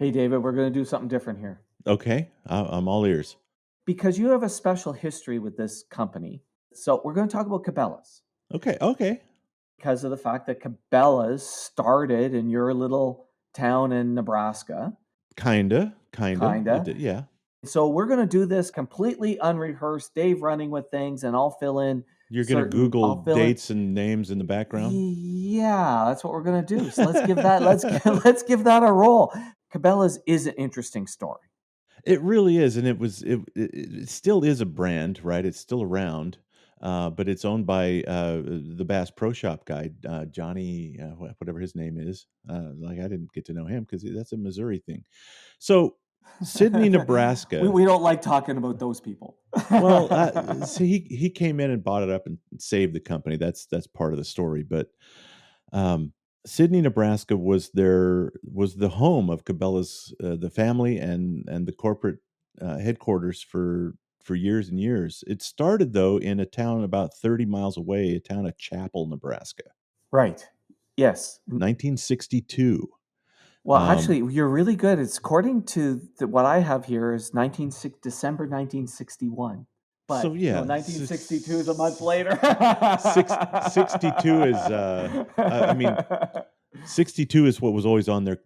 Hey, David, we're going to do something different here. Okay, I'm all ears. Because you have a special history with this company. So we're going to talk about Cabela's Okay, okay. because of the fact that Cabela's started in your little town in Nebraska, Kinda. kinda. Yeah. So we're going to do this completely unrehearsed, Dave running with things, and You're gonna Google I'll fill in. dates and names in the background? Yeah, that's what we're going to do. So let's give that a roll. Cabela's is an interesting story. It really is, and it still is a brand, right? It's still around, but it's owned by, the Bass Pro Shop guy, Johnny, whatever his name is. Like, I didn't get to know him because that's a Missouri thing. So, Sydney, Nebraska. We don't like talking about those people. Well, so he came in and bought it up and saved the company. That's part of the story. But um, Sydney, Nebraska was the home of Cabela's, the family and the corporate headquarters for years and years. It started though in a town about 30 miles away, a town of Chapel, Nebraska, Right. Yes. 1962. Well, Um, actually, you're really good. It's according to what I have here is December 1961. so But no, yeah, 1962 is a month later. 62 is I mean 62 is what was always on their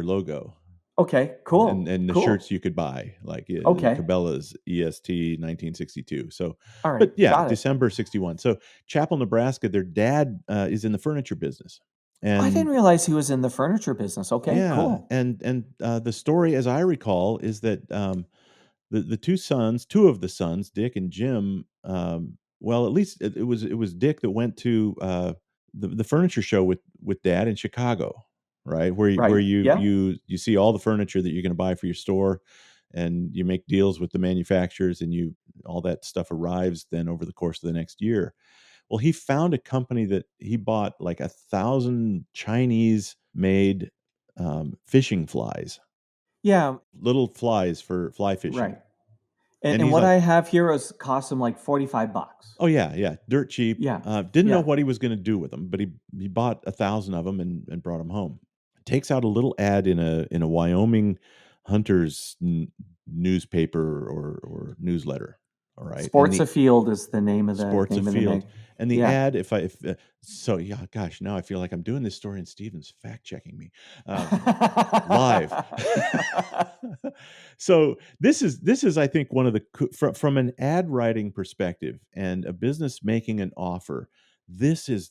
logo Okay, cool. and the shirts Cool. you could buy, like, Okay. Cabela's EST 1962. So, All right. but yeah, Got it. December 61. So, Chapel, Nebraska, their dad is in the furniture business. I And didn't realize he was in the furniture business. Okay, yeah, cool. and the story, as I recall, is that the two of the sons, Dick and Jim, well, at least it was Dick that went to the furniture show with Dad in Chicago, right? Where Right. Yeah. you see all the furniture that you're going to buy for your store, and you make deals with the manufacturers, and you all that stuff arrives then over the course of the next year. Well, he found a company that he bought like 1,000 Chinese made fishing flies, Yeah. little flies for fly fishing. Right. And And he's what like, I have here is cost him like $45. "Oh yeah, yeah, dirt cheap." Yeah. Didn't know Yeah. what he was going to do with them, but he bought 1,000 of them and brought them home. Takes out a little ad in a Wyoming hunters newspaper or newsletter. All right, and Sports the Afield is the Sports name of the Afield. mag. And the Yeah. ad, if so, yeah, gosh, now I feel like I'm doing this story and Steven's fact checking me live. So this is I think one of the from an ad writing perspective and a business making an offer. This is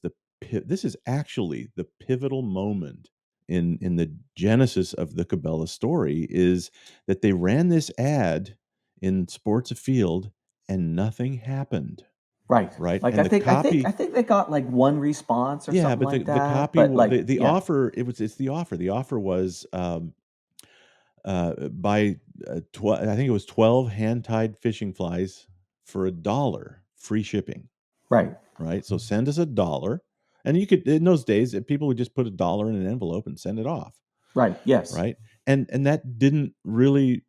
actually the pivotal moment in the genesis of the Cabela story, is that they ran this ad in Sports Afield and nothing happened. Right. Right, Like and the I copy. think they got like one response or Yeah, something but like the that. copy But w like, the yeah. offer, it's the offer. The offer was, buy, I think it was 12 hand-tied fishing flies for $1, free shipping, Right. right? So send us $1, and you could, in those days, people would just put $1 in an envelope and send it off, Right. Yes. right? And that didn't really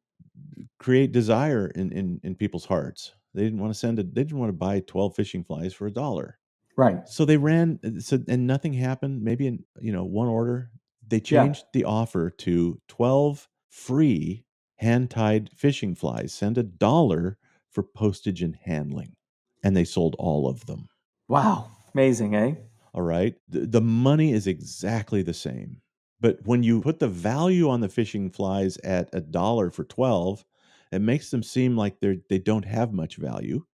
create desire in people's hearts. They didn't wanna buy 12 fishing flies for $1. Right. So they ran, and nothing happened. Maybe in, one order, they Yeah. changed the offer to 12 free hand-tied fishing flies, send $1 for postage and handling, and they sold all of them. Wow. Amazing, eh? All right? The money is exactly the same, but when you put the value on the fishing flies at $1 for 12, it makes them seem like they don't have much value.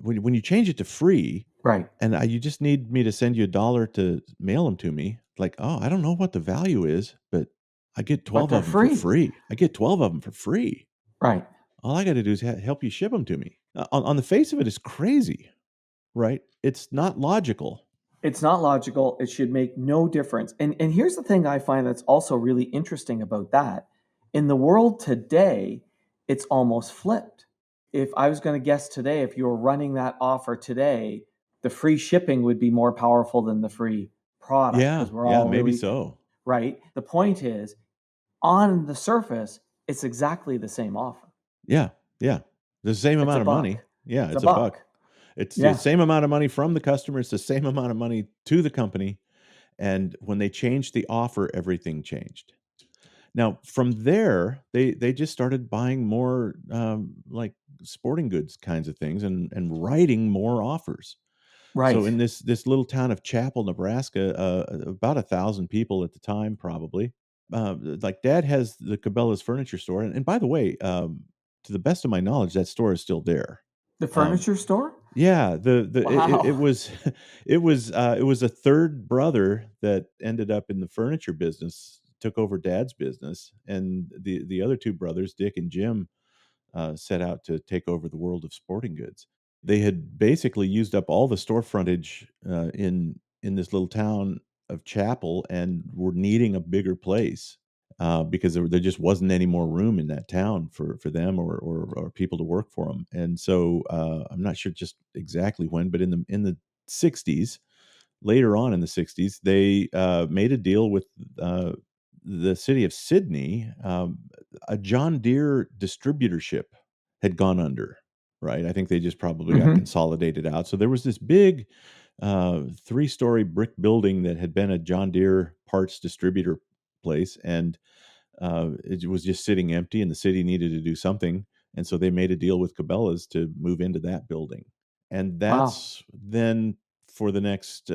When you change it to free, Right. and you just need me to send you $1 to mail them to me, like, "Oh, I don't know what the value is, but I get But 12 they're of them for free. free. I get 12 of them for free. Right. All I gotta do is help you ship them to me." On the face of it, it's crazy, right? It's not logical. It's not logical. It should make no difference. And here's the thing I find that's also really interesting about that. In the world today, it's almost flipped. If I was going to guess today, if you were running that offer today, the free shipping would be more powerful than the free product Yeah, because we're yeah, all maybe really so. right. The point is, on the surface, it's exactly the same offer. Yeah, yeah. The same It's a amount of money. buck. Yeah, It's a it's a buck. buck. It's the Yeah. same amount of money from the customer, it's the same amount of money to the company, and when they changed the offer, everything changed. Now, from there, they just started buying more, like, sporting goods kinds of things and writing more offers. So Right. in this little town of Chapel, Nebraska, about 1,000 people at the time, probably, like, dad has the Cabela's furniture store, and by the way, to the best of my knowledge, that store is still there. The Um, furniture store? yeah, it Wow. was it was a 3rd brother that ended up in the furniture business, took over dad's business, and the other 2 brothers, Dick and Jim, set out to take over the world of sporting goods. They had basically used up all the store frontage, in this little town of Chapel and were needing a bigger place, because there just wasn't any more room in that town for them or people to work for them. And so, I'm not sure just exactly when, but in the '60s, later on in the '60s, they, made a deal with, the city of Sydney. A John Deere distributorship had gone under, right? I think they just probably got Mhm. consolidated out. So there was this big, 3-story brick building that had been a John Deere parts distributor place, and it was just sitting empty, and the city needed to do something, and so they made a deal with Cabela's to move into that building, and Wow. that's then for the next,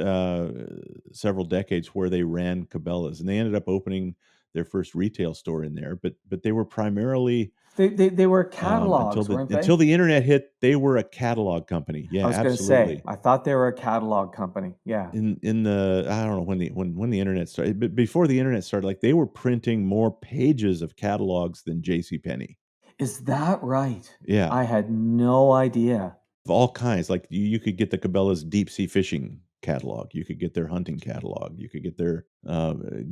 several decades where they ran Cabela's, and they ended up opening their first retail store in there, but they were primarily, They were until catalogs, the weren't they? internet hit, they were a catalog company. I Yeah, was gonna say, absolutely. I thought they were a catalog company. Yeah. In the I don't know when the internet started, but before the internet started, like, they were printing more pages of catalogs than JCPenney. Is that right? Yeah, I had no idea. of all kinds, like, you could get the Cabela's deep sea fishing catalog, you could get their hunting catalog, you could get their,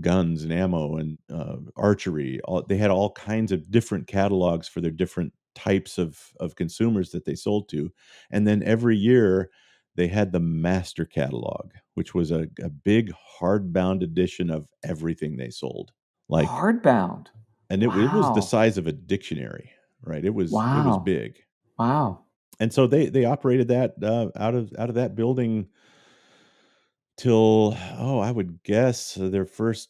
guns and ammo and, archery, all they had all kinds of different catalogs for their different types of consumers that they sold to, and then every year, they had the master catalog, which was a big hardbound edition of everything they sold, like, Hardbound. and it was the Wow. size of a dictionary, right? It was Wow. big. Wow. And so they operated that, out of that building till, oh, I would guess, their first,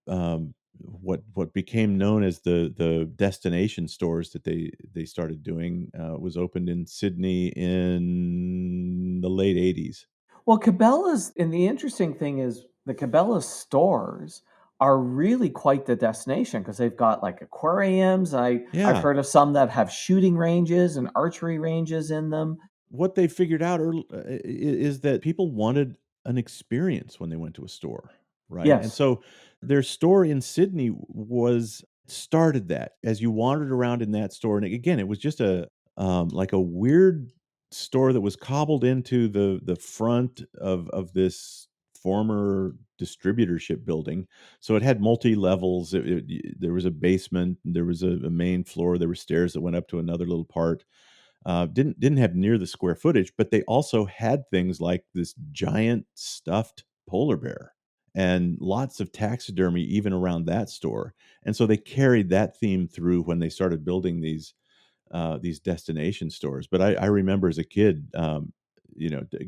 what became known as the destination stores that they started doing, was opened in Sydney in the late '80s. Well, Cabela's and the interesting thing is the Cabela stores are really quite the destination because 'cause they've got, like, aquariums. I've Yeah. heard of some that have shooting ranges and archery ranges in them. What they figured out is that people wanted an experience when they went to a store, right? And Yes. so their store in Sydney was started that as you wandered around in that store, and again, it was just like a weird store that was cobbled into the front of this former distributorship building. So it had multi levels. There was a basement, there was a main floor, there were stairs that went up to another little part. Didn't have near the square footage, but they also had things like this giant stuffed polar bear and lots of taxidermy even around that store. And so they carried that theme through when they started building these destination stores. But I remember as a kid,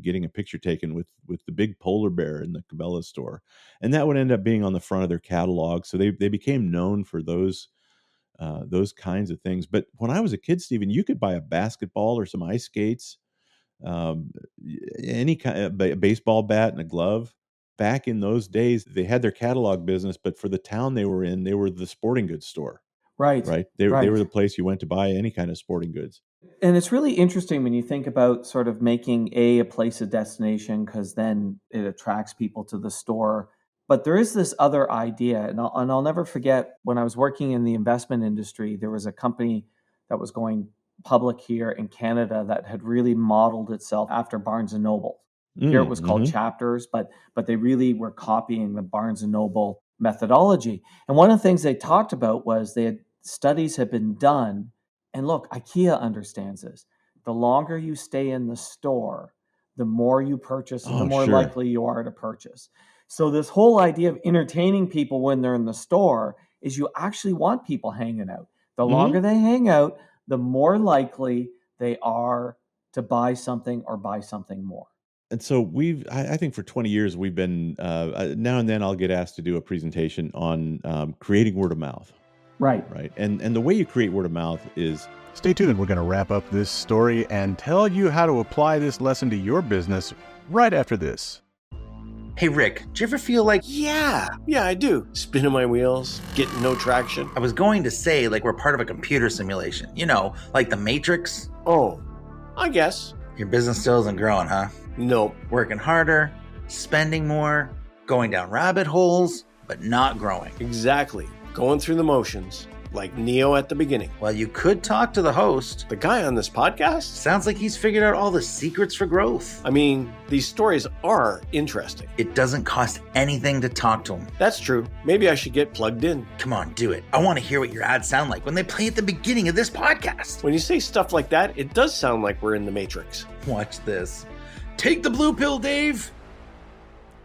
getting a picture taken with the big polar bear in the Cabela store, and that would end up being on the front of their catalog. So they became known for those kinds of things. But when I was a kid, Stephen, you could buy a basketball or some ice skates, um, any kind of baseball bat and a glove. Back in those days, they had their catalog business, but for the town they were in, they were the sporting goods store, Right. right? They were Right. the place you went to buy any kind of sporting goods. And it's really interesting when you think about sort of making a place a destination because then it attracts people to the store. But there is this other idea, and I'll never forget when I was working in the investment industry, there was a company that was going public here in Canada that had really modeled itself after Barnes and Noble. Here it was called Mhm. Chapters, but they really were copying the Barnes and Noble methodology. And one of the things they talked about was they had studies had been done, and look, IKEA understands this. The longer you stay in the store, the more you purchase and the Oh, more sure. likely you are to purchase. So, this whole idea of entertaining people when they're in the store is you actually want people hanging out. The longer Mhm. they hang out, the more likely they are to buy something or buy something more. And so I think for 20 years, we've been, now and then I'll get asked to do a presentation on creating word of mouth, Right. right? And the way you create word of mouth is, Stay tuned. We're going to wrap up this story and tell you how to apply this lesson to your business right after this. Hey Rick, do you ever feel like, Yeah, I do. Spinning my wheels, getting no traction. I was going to say like we're part of a computer simulation, you know, like the Matrix? Oh, I guess. Your business still isn't growing, huh? Nope. Working harder, spending more, going down rabbit holes, but not growing. Exactly. Going through the motions, like Neo at the beginning. Well, you could talk to the host. The guy on this podcast? Sounds like he's figured out all the secrets for growth. I mean, these stories are interesting. It doesn't cost anything to talk to him. That's true. Maybe I should get plugged in. Come on, do it. I want to hear what your ads sound like when they play at the beginning of this podcast. When you say stuff like that, it does sound like we're in the Matrix. Watch this. Take the blue pill, Dave.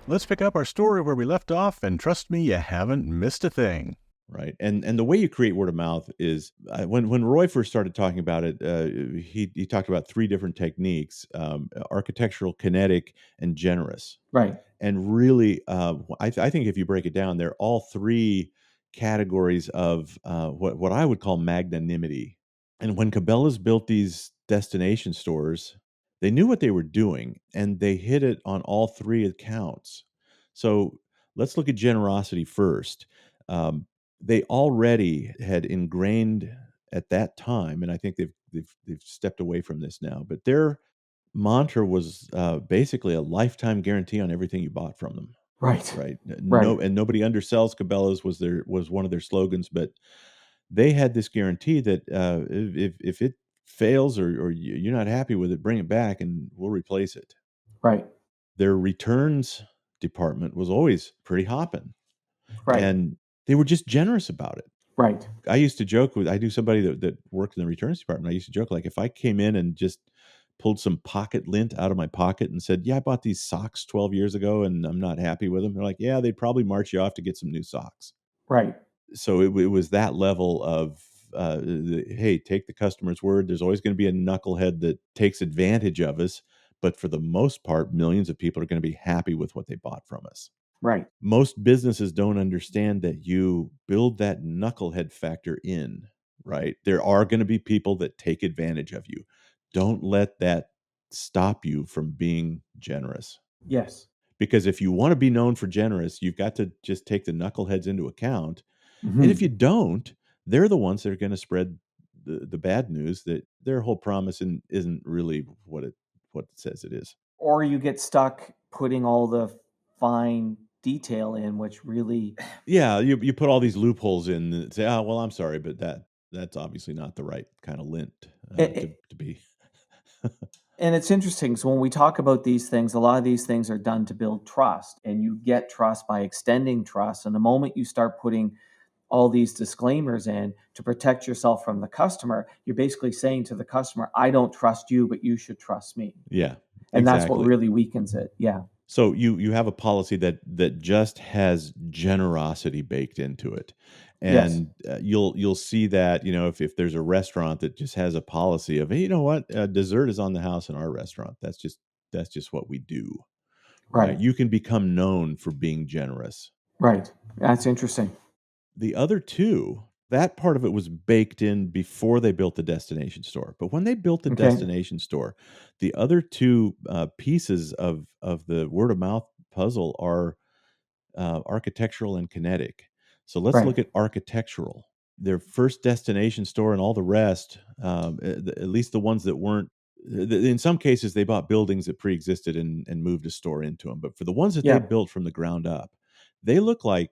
Let's pick up our story where we left off, and trust me, you haven't missed a thing. right? And the way you create word of mouth is when Roy first started talking about it, he talked about three different techniques: architectural, kinetic, and generous. Right. And really, I think if you break it down, they're all three categories of what I would call magnanimity. And when Cabela's built these destination stores, they knew what they were doing, and they hit it on all three accounts. So let's look at generosity first. They already had ingrained at that time, and I think they've stepped away from this now, but their mantra was basically a lifetime guarantee on everything you bought from them. Right. Right. Right. No, and nobody undersells Cabela's was one of their slogans, but they had this guarantee that if it fails or you're not happy with it, bring it back and we'll replace it. Right. Their returns department was always pretty hopping, Right. and they were just generous about it. Right. I used to joke with, I knew somebody that worked in the returns department. I used to joke, like, if I came in and just pulled some pocket lint out of my pocket and said, yeah, I bought these socks 12 years ago and I'm not happy with them. They're like, yeah, they'd probably march you off to get some new socks. Right. So it was that level of, hey, take the customer's word. There's always going to be a knucklehead that takes advantage of us. But for the most part, millions of people are going to be happy with what they bought from us. Right. Most businesses don't understand that you build that knucklehead factor in, right? There are going to be people that take advantage of you. Don't let that stop you from being generous. Yes. Because if you want to be known for generous, you've got to just take the knuckleheads into account. Mhm. And if you don't, they're the ones that are going to spread the bad news that their whole promise isn't really what it says it is. Or you get stuck putting all the fine detail in, which really, Yeah, you put all these loopholes in and say, oh, well, I'm sorry, but that's obviously not the right kind of lint to be. and it's interesting. So when we talk about these things, a lot of these things are done to build trust, and you get trust by extending trust. And the moment you start putting all these disclaimers in to protect yourself from the customer, you're basically saying to the customer, I don't trust you, but you should trust me. Yeah. And that's exactly. what really weakens it. Yeah. So you have a policy that just has generosity baked into it. And you'll see that, if there's a restaurant that just has a policy of, hey, you know what, dessert is on the house in our restaurant. That's just what we do. Right. You can become known for being generous. Right. That's interesting. The other two, that part of it was baked in before they built the destination store. But when they built the destination store, the other two pieces of the word of mouth puzzle are architectural and kinetic. So let's look at architectural. Their first destination store and all the rest, at least the ones that weren't, in some cases, they bought buildings that pre-existed and moved a store into them. But for the ones that they built from the ground up, they look like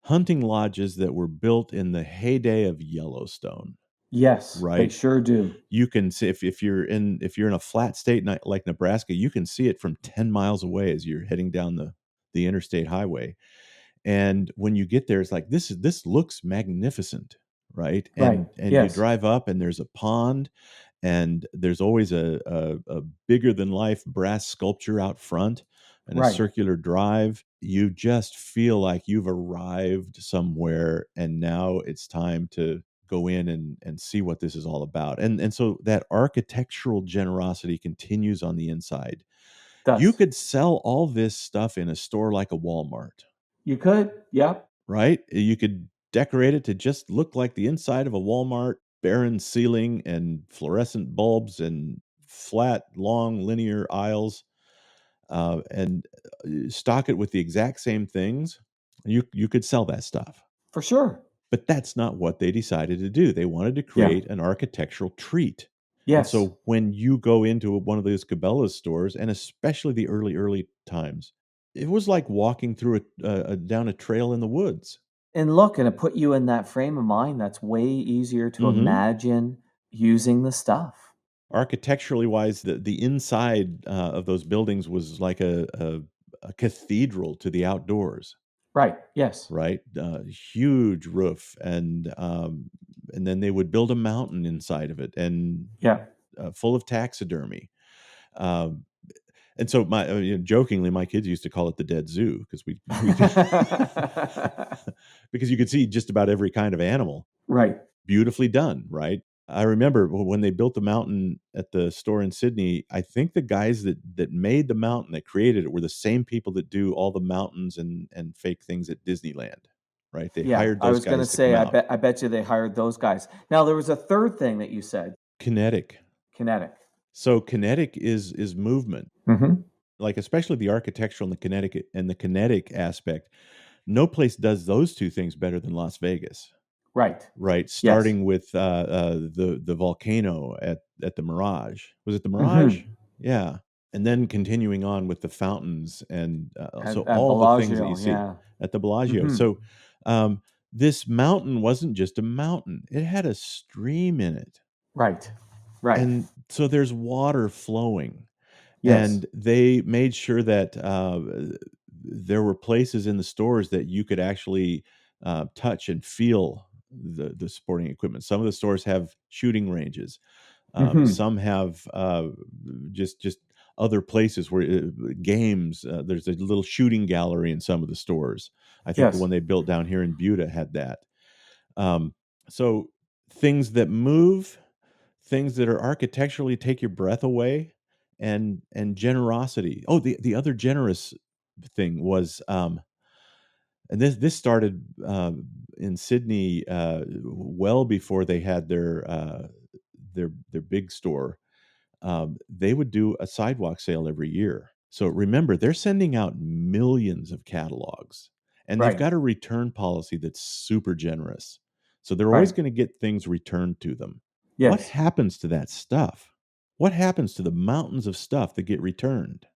hunting lodges that were built in the heyday of Yellowstone. Yes, right. They sure do. You can see if you're in a flat state like Nebraska, you can see it from 10 miles away as you're heading down the interstate highway. And when you get there, it's like this looks magnificent, right? And you drive up and there's a pond, and there's always a bigger than life brass sculpture out front and a circular drive. You just feel like you've arrived somewhere, and now it's time to go in and see what this is all about. And so that architectural generosity continues on the inside. You Does. could sell all this stuff in a store like a Walmart, You could. Yep. right? You could decorate it to just look like the inside of a Walmart, barren ceiling and fluorescent bulbs and flat, long, linear aisles, and stock it with the exact same things. You could sell that stuff. For sure. But that's not what they decided to do. They wanted to Yeah. create an architectural treat. And Yes. so when you go into one of those Cabela stores, and especially the early times, it was like walking through down a trail in the woods. And look, and it put you in that frame of mind that's way easier to Mhm. imagine using the stuff. Architecturally wise, the inside of those buildings was like a cathedral to the outdoors, Right. Yes. right? Huge roof, and then they would build a mountain inside of it, and Yeah. full of taxidermy. Um, and so jokingly, my kids used to call it the dead zoo because we because you could see just about every kind of animal. Right. Beautifully done, right? I remember when they built the mountain at the store in Sydney, I think the guys that made the mountain, that created it, were the same people that do all the mountains and fake things at Disneyland, right? They Yeah. hired I those was going to guys to come say, out. I bet you they hired those guys. Now, there was a third thing that you said, Kinetic. kinetic. So kinetic is movement. Mm-hmm. Like especially the architectural and the kinetic aspect. No place does those two things better than Las Vegas. Right. Right, starting with the volcano at the Mirage. Was it the Mirage? Mm-hmm. Yeah, and then continuing on with the fountains and so At all the things that you Bellagio. see Yeah. at the Bellagio. Mm-hmm. So this mountain wasn't just a mountain; it had a stream in it, Right. Right. and so there's water flowing. Yes. And they made sure that there were places in the stores that you could actually touch and feel the sporting equipment. Some of the stores have shooting ranges. Mm-hmm. Some have just other places where games. There's a little shooting gallery in some of the stores. I think the Yes. one they built down here in Buda had that. So things that move, things that are architecturally take your breath away, and generosity. Oh, the other generous thing was, and this started in Sydney well before they had their big store. They would do a sidewalk sale every year. So remember, they're sending out millions of catalogs, and they've Right. got a return policy that's super generous. So they're always Right. going to get things returned to them. What Yes. happens to that stuff? What happens to the mountains of stuff that get returned?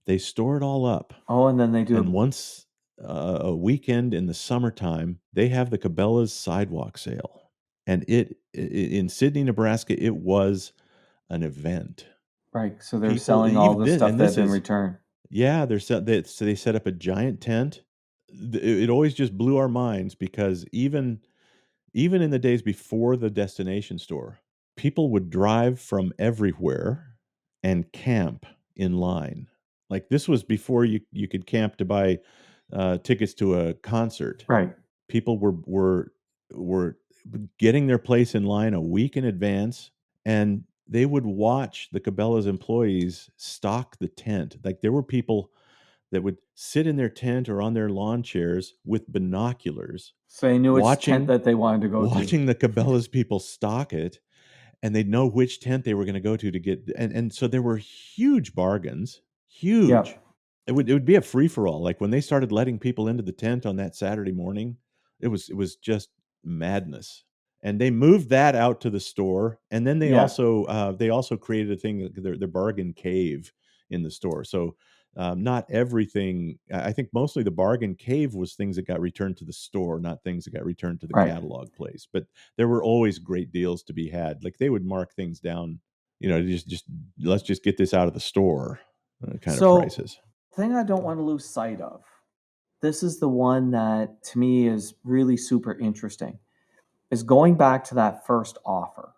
They store it all up. Oh, and then they do. And once a weekend in the summertime, they have the Cabela's sidewalk sale. And in Sydney, Nebraska, it was an event. Right. So they're People, selling all even the this, stuff and that this had been is, returned. yeah, so they set up a giant tent. It always just blew our minds because even in the days before the destination store, people would drive from everywhere and camp in line. Like this was before you could camp to buy tickets to a concert. Right. People were getting their place in line a week in advance, and they would watch the Cabela's employees stock the tent. Like there were people that would sit in their tent or on their lawn chairs with binoculars, So they knew which tent watching that they wanted to go to. watching the Cabela's people stock it, and they'd know which tent they were going to go to get. And so there were huge bargains, huge. Yeah. It would be a free for all. Like when they started letting people into the tent on that Saturday morning, it was just madness. And they moved that out to the store, and then they Yeah. also created a thing, their bargain cave in the store. So not everything. I think mostly the bargain cave was things that got returned to the store, not things that got returned to the Right. catalog place. But there were always great deals to be had. Like they would mark things down, just let's just get this out of the store kind of prices. Thing I don't want to lose sight of. This is the one that to me is really super interesting. Is going back to that first offer.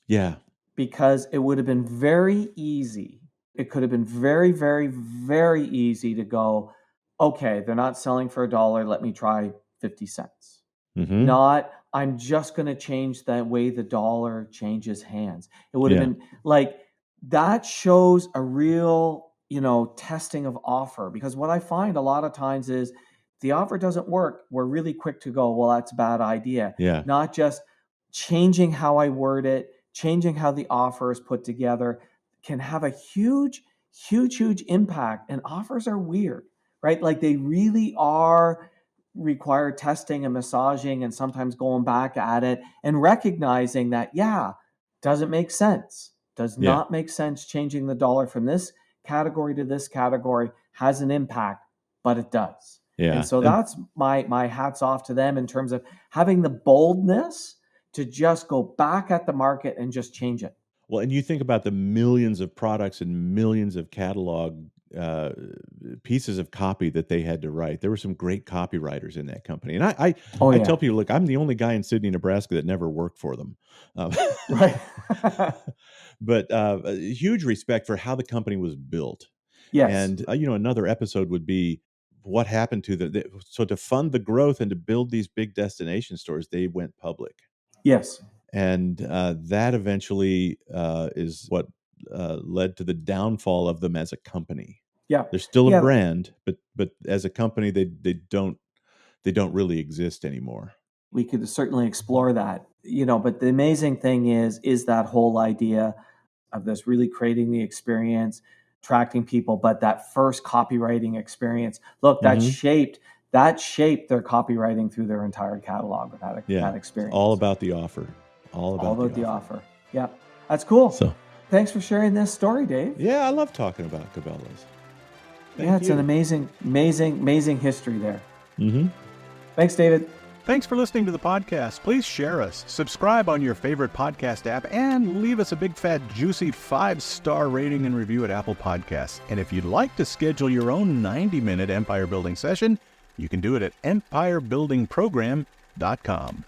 Yeah. Because it would have been very easy. It could have been very, very, very easy to go, okay, they're not selling for $1. Let me try 50 cents. Mm-hmm. Not, I'm just going to change the way the dollar changes hands. It would have been like, that shows a real testing of offer. Because what I find a lot of times is the offer doesn't work. We're really quick to go, well, that's a bad idea. Yeah. Not just changing how I word it, changing how the offer is put together can have a huge impact. And offers are weird, right? Like they really are require testing and massaging and sometimes going back at it and recognizing that, doesn't make sense. Does Yeah. not make sense changing the dollar from this category to this category has an impact, but it does. Yeah. And so that's my hats off to them in terms of having the boldness to just go back at the market and just change it. Well, and you think about the millions of products and millions of catalog pieces of copy that they had to write. There were some great copywriters in that company. And I tell people, look, I'm the only guy in Sydney, Nebraska that never worked for them. Right. But a huge respect for how the company was built. Yes. And, another episode would be what happened to so to fund the growth and to build these big destination stores, they went public. Yes. And that eventually is what led to the downfall of them as a company. Yeah, they're still a brand, but as a company, they don't really exist anymore. We could certainly explore that, But the amazing thing is that whole idea of this really creating the experience, attracting people, but that first copywriting experience. Look, that shaped their copywriting through their entire catalog with that experience. It's all about the offer. All about the offer. Yeah, that's cool. So, thanks for sharing this story, Dave. Yeah, I love talking about Cabela's. It's an amazing history there. Mm-hmm. Thanks, David. Thanks for listening to the podcast. Please share us, subscribe on your favorite podcast app, and leave us a big, fat, juicy 5-star rating and review at Apple Podcasts. And if you'd like to schedule your own 90-minute empire building session, you can do it at empirebuildingprogram.com.